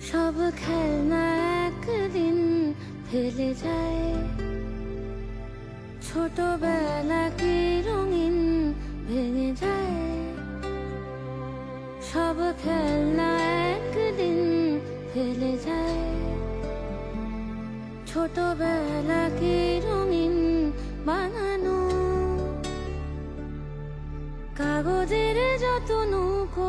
সব খেলনা একদিন ফেলে যায়। ছোটবেলা কি রঙিন ভেঙে যায়। সব খেলনা একদিন ফেলে যায়। ছোটবেলা কি রঙিন বানানো। কাগজের যত নৌকো